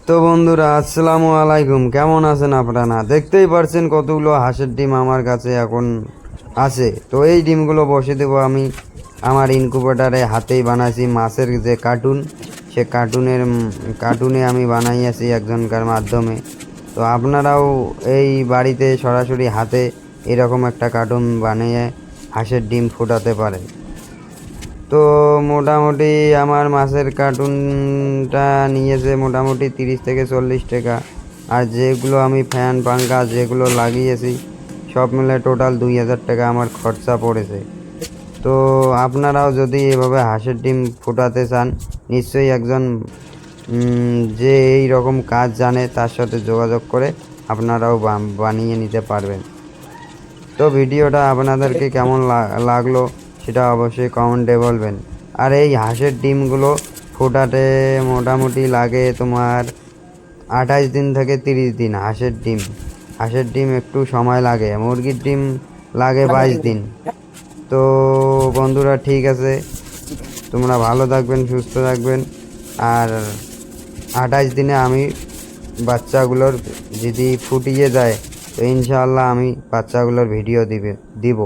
তো বন্ধুরা আসসালামু আলাইকুম, কেমন আছেন আপনারা? দেখতেই পারছেন কতগুলো হাঁসের ডিম আমার কাছে এখন আছে। তো এই ডিমগুলো বসে দেবো আমি আমার ইনকুবেটারে। হাতেই বানাইছি মাছের যে কার্টুন, সে কার্টুনে আমি বানাইয়াছি একজনকার মাধ্যমে। তো আপনারাও এই বাড়িতে সরাসরি হাতে এরকম একটা কার্টুন বানিয়ে হাঁসের ডিম ফোটাতে পারেন। তো মোটামুটি আমার মাছের কার্টুনটা নিয়েছে মোটামুটি 30 থেকে 40 টাকা। আর যেগুলো আমি ফ্যান পাঙ্খা যেগুলো লাগিয়েছি সব মিলে টোটাল 2000 টাকা আমার খরচা পড়েছে। তো আপনারাও যদি এভাবে হাঁসের ডিম ফোটাতে চান, নিশ্চয়ই একজন যে এই রকম কাজ জানে তার সাথে যোগাযোগ করে আপনারাও বানিয়ে নিতে পারবেন। তো ভিডিওটা আপনাদেরকে কেমন লাগলো সেটা অবশ্যই কমেন্টে বলবেন। আর এই হাঁসের ডিমগুলো ফোটাতে মোটামুটি লাগে তোমার 28 দিন থেকে 30 দিন। হাঁসের ডিম একটু সময় লাগে, মুরগির ডিম লাগে 22 দিন। তো বন্ধুরা ঠিক আছে, তোমরা ভালো থাকবেন, সুস্থ থাকবেন। আর 28 দিনে আমি বাচ্চাগুলোর যদি ফুটিয়ে যায় তো ইনশাআল্লাহ আমি বাচ্চাগুলোর ভিডিও দিব।